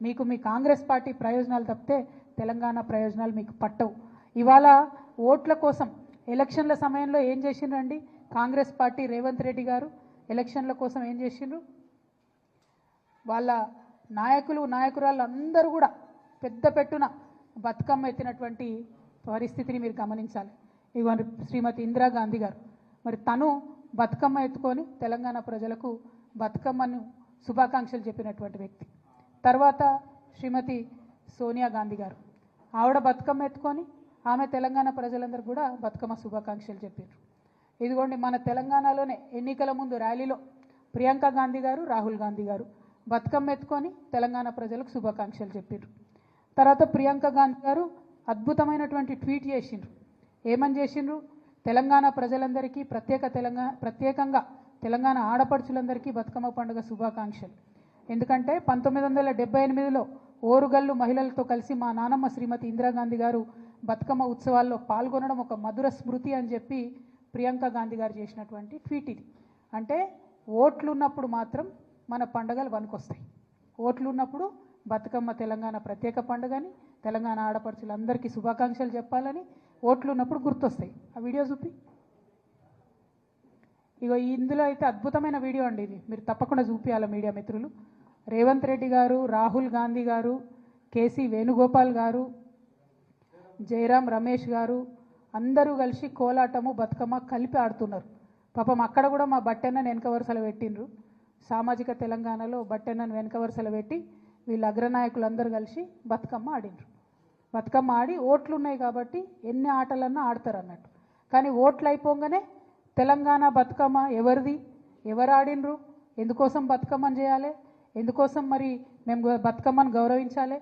మీకు మీ కాంగ్రెస్ పార్టీ ప్రయోజనాలు తప్పితే తెలంగాణ ప్రయోజనాలు మీకు పట్టవు. ఇవాళ ఓట్ల కోసం ఎలక్షన్ల సమయంలో ఏం చేసిండ్రండి కాంగ్రెస్ పార్టీ రేవంత్ రెడ్డి గారు ఎలక్షన్ల కోసం ఏం చేసిండ్రు? వాళ్ళ నాయకురాళ్ళు అందరూ కూడా పెద్ద పెట్టున బతుకమ్మ ఎత్తినటువంటి పరిస్థితిని మీరు గమనించాలి. ఇవాళ శ్రీమతి ఇందిరాగాంధీ గారు మరి తను బతుకమ్మ ఎత్తుకొని తెలంగాణ ప్రజలకు బతుకమ్మను శుభాకాంక్షలు చెప్పినటువంటి వ్యక్తి. తర్వాత శ్రీమతి సోనియా గాంధీ గారు ఆవిడ బతుకమ్మ ఎత్తుకొని ఆమె తెలంగాణ ప్రజలందరూ కూడా బతుకమ్మ శుభాకాంక్షలు చెప్పారు. ఇదిగోండి మన తెలంగాణలోనే ఎన్నికల ముందు ర్యాలీలో ప్రియాంక గాంధీ గారు రాహుల్ గాంధీ గారు బతుకమ్మ ఎత్తుకొని తెలంగాణ ప్రజలకు శుభాకాంక్షలు చెప్పారు. తర్వాత ప్రియాంక గాంధీ గారు అద్భుతమైనటువంటి ట్వీట్ చేసిండ్రు. ఏమని చేసిండ్రు? తెలంగాణ ప్రజలందరికీ ప్రత్యేకంగా తెలంగాణ ఆడపడుచులందరికీ బతుకమ్మ పండుగ శుభాకాంక్షలు. ఎందుకంటే 1978లో ఓరుగల్లు మహిళలతో కలిసి మా నానమ్మ శ్రీమతి ఇందిరాగాంధీ గారు బతుకమ్మ ఉత్సవాల్లో పాల్గొనడం ఒక మధుర స్మృతి అని చెప్పి ప్రియాంక గాంధీ గారు చేసినటువంటి ట్వీట్ ఇది. అంటే ఓట్లు ఉన్నప్పుడు మాత్రం మన పండుగలు వనుకొస్తాయి. ఓట్లు ఉన్నప్పుడు బతుకమ్మ తెలంగాణ ప్రత్యేక పండుగని తెలంగాణ ఆడపడుచులందరికీ శుభాకాంక్షలు చెప్పాలని ఓట్లు ఉన్నప్పుడు గుర్తొస్తాయి. ఆ వీడియో చూపి. ఇగో ఇందులో అయితే అద్భుతమైన వీడియో అండి ఇది, మీరు తప్పకుండా చూపించాలి మీడియా మిత్రులు. రేవంత్ రెడ్డి గారు, రాహుల్ గాంధీ గారు, కేసీ వేణుగోపాల్ గారు, జయరాం రమేష్ గారు అందరూ కలిసి కోలాటము బతుకమ్మ కలిపి ఆడుతున్నారు. పాపం అక్కడ కూడా మా బట్టెన్నను వెనక వరుసలు పెట్టిండ్రు. సామాజిక తెలంగాణలో బట్టెన్నను వెనక వరుసలు పెట్టి వీళ్ళ అగ్రనాయకులందరూ కలిసి బతుకమ్మ ఆడిండ్రు. బతుకమ్మ ఆడి ఓట్లు ఉన్నాయి కాబట్టి ఎన్ని ఆటలన్నా ఆడతారు అన్నట్టు. కానీ ఓట్లు అయిపోగానే తెలంగాణ బతుకమ్మ ఎవరిది, ఎవరు ఆడినరు, ఎందుకోసం బతుకమ్మని చేయాలి, ఎందుకోసం మరి మేము బతుకమ్మను గౌరవించాలి,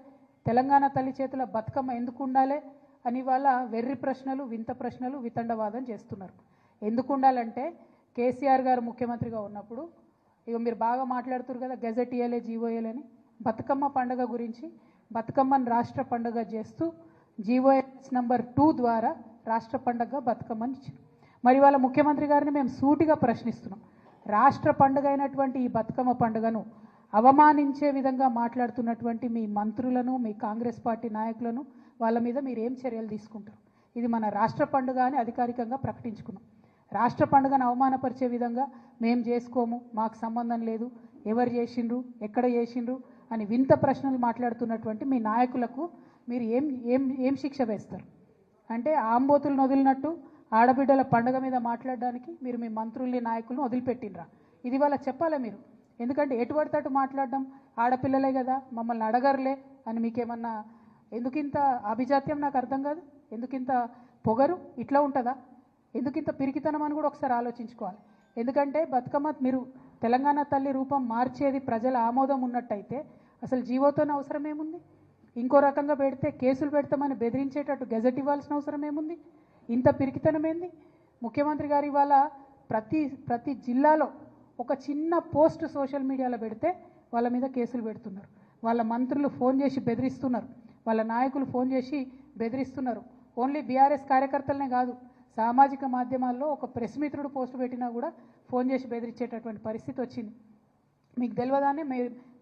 తెలంగాణ తల్లి చేతుల బతుకమ్మ ఎందుకు ఉండాలి అని వాళ్ళ వెర్రి ప్రశ్నలు, వింత ప్రశ్నలు, వితండవాదం చేస్తున్నారు. ఎందుకు ఉండాలంటే కేసీఆర్ గారు ముఖ్యమంత్రిగా ఉన్నప్పుడు ఇక మీరు బాగా మాట్లాడుతున్నారు కదా గెజెట్ ఇయ్యలే జీవోఎల్ అని, బతుకమ్మ పండుగ గురించి బతుకమ్మను రాష్ట్ర పండుగ చేస్తూ జీవోఎస్ నంబర్ 2 ద్వారా రాష్ట్ర పండుగ బతుకమ్మని ఇచ్చారు. మరి వాళ్ళ ముఖ్యమంత్రి గారిని మేము సూటిగా ప్రశ్నిస్తున్నాం. రాష్ట్ర పండుగ అయినటువంటి ఈ బతుకమ్మ పండుగను అవమానించే విధంగా మాట్లాడుతున్నటువంటి మీ మంత్రులను, మీ కాంగ్రెస్ పార్టీ నాయకులను వాళ్ళ మీద మీరు ఏం చర్యలు తీసుకుంటారు? ఇది మన రాష్ట్ర పండుగ అని అధికారికంగా ప్రకటించుకున్నాం. రాష్ట్ర పండుగను అవమానపరిచే విధంగా మేము చేసుకోము, మాకు సంబంధం లేదు, ఎవరు చేసిండ్రు, ఎక్కడ చేసిండ్రు అని వింత ప్రశ్నలు మాట్లాడుతున్నటువంటి మీ నాయకులకు మీరు ఏం ఏం ఏం శిక్ష వేస్తారు? అంటే ఆంబోతులను వదిలినట్టు ఆడబిడ్డల పండుగ మీద మాట్లాడడానికి మీరు మీ మంత్రుల్ని, నాయకులను వదిలిపెట్టినరా? ఇది వాళ్ళ చెప్పాలి మీరు. ఎందుకంటే ఎటు పడితే మాట్లాడడం, ఆడపిల్లలే కదా మమ్మల్ని అడగరులే అని మీకేమన్నా ఎందుకింత అభిజాత్యం నాకు అర్థం కాదు. ఎందుకింత పొగరు? ఇట్లా ఉంటుందా? ఎందుకింత పిరికితనం అని కూడా ఒకసారి ఆలోచించుకోవాలి. ఎందుకంటే బతుకమ్మ మీరు తెలంగాణ తల్లి రూపం మార్చేది ప్రజల ఆమోదం ఉన్నట్టయితే అసలు జీవోతోనే అవసరం ఏముంది? ఇంకో రకంగా పెడితే కేసులు పెడతామని బెదిరించేటట్టు గెజెట్ ఇవ్వాల్సిన అవసరం ఏముంది? ఇంత పిరికితనం ఏంది? ముఖ్యమంత్రి గారు ఇవాళ ప్రతి జిల్లాలో ఒక చిన్న పోస్ట్ సోషల్ మీడియాలో పెడితే వాళ్ళ మీద కేసులు పెడుతున్నారు. వాళ్ళ మంత్రులు ఫోన్ చేసి బెదిరిస్తున్నారు, వాళ్ళ నాయకులు ఫోన్ చేసి బెదిరిస్తున్నారు. ఓన్లీ బీఆర్ఎస్ కార్యకర్తలనే కాదు, సామాజిక మాధ్యమాల్లో ఒక ప్రెస్ మిత్రుడు పోస్ట్ పెట్టినా కూడా ఫోన్ చేసి బెదిరించేటటువంటి పరిస్థితి వచ్చింది. మీకు తెలియదానే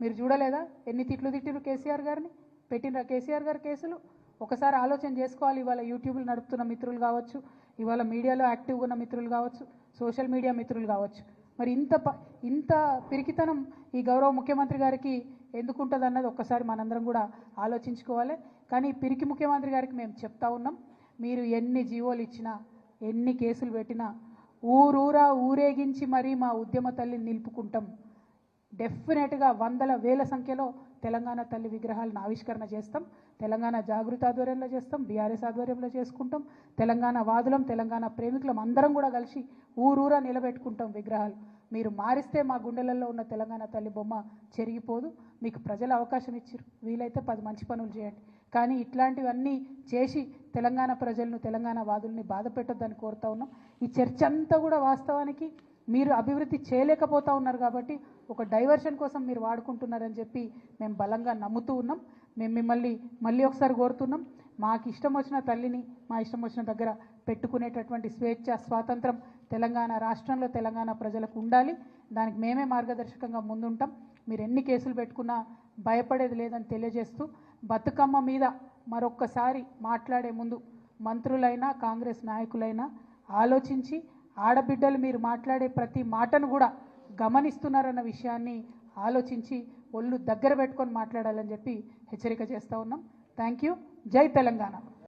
మీరు చూడలేదా ఎన్ని తిట్లు తిట్టిరు కేసీఆర్ గారిని? పెట్టినరా కేసీఆర్ గారు కేసులు? ఒకసారి ఆలోచన చేసుకోవాలి. ఇవాళ యూట్యూబ్లు నడుపుతున్న మిత్రులు కావచ్చు, ఇవాళ మీడియాలో యాక్టివ్గా ఉన్న మిత్రులు కావచ్చు, సోషల్ మీడియా మిత్రులు కావచ్చు, మరి ఇంత పిరికితనం ఈ గౌరవ ముఖ్యమంత్రి గారికి ఎందుకుంటుంది అన్నది ఒక్కసారి మనందరం కూడా ఆలోచించుకోవాలి. కానీ పిరికి ముఖ్యమంత్రి గారికి మేము చెప్తా ఉన్నాం, మీరు ఎన్ని జీవోలు ఇచ్చినా, ఎన్ని కేసులు పెట్టినా ఊరూరా ఊరేగించి మరీ మా ఉద్యమ తల్లిని నిలుపుకుంటాం. డెఫినెట్గా వందల వేల సంఖ్యలో తెలంగాణ తల్లి విగ్రహాలను ఆవిష్కరణ చేస్తాం. తెలంగాణ జాగృతి ఆధ్వర్యంలో చేస్తాం, బీఆర్ఎస్ ఆధ్వర్యంలో చేసుకుంటాం. తెలంగాణ వాదులం, తెలంగాణ ప్రేమికులం అందరం కూడా కలిసి ఊరూరా నిలబెట్టుకుంటాం విగ్రహాలు. మీరు మారిస్తే మా గుండెలలో ఉన్న తెలంగాణ తల్లి బొమ్మ చెరిగిపోదు. మీకు ప్రజలు అవకాశం ఇచ్చారు, వీలైతే 10 మంచి పనులు చేయండి. కానీ ఇట్లాంటివన్నీ చేసి తెలంగాణ ప్రజలను, తెలంగాణ వాదుల్ని బాధ పెట్టొద్దని కోరుతా ఉన్నాం. ఈ చర్చ అంతా కూడా వాస్తవానికి మీరు అభివృద్ధి చేయలేకపోతూ ఉన్నారు కాబట్టి ఒక డైవర్షన్ కోసం మీరు వాడుకుంటున్నారని చెప్పి మేము బలంగా నమ్ముతూ ఉన్నాం. మేము మిమ్మల్ని మళ్ళీ ఒకసారి కోరుతున్నాం, మాకు ఇష్టం వచ్చిన తల్లిని మా ఇష్టం వచ్చిన దగ్గర పెట్టుకునేటటువంటి స్వేచ్ఛ, స్వాతంత్రం తెలంగాణ రాష్ట్రంలో తెలంగాణ ప్రజలకు ఉండాలి. దానికి మేమే మార్గదర్శకంగా ముందుంటాం. మీరు ఎన్ని కేసులు పెట్టుకున్నా భయపడేది లేదని తెలియజేస్తూ బతుకమ్మ మీద మరొక్కసారి మాట్లాడే ముందు మంత్రులైనా కాంగ్రెస్ నాయకులైనా ఆలోచించి ఆడబిడ్డలు మీరు మాట్లాడే ప్రతి మాటను కూడా గమనిస్తున్నారన్న విషయాన్ని ఆలోచించి ఒళ్ళు దగ్గర పెట్టుకొని మాట్లాడాలని చెప్పి హెచ్చరిక చేస్తూ ఉన్నాం. Thank you. జై తెలంగాణ.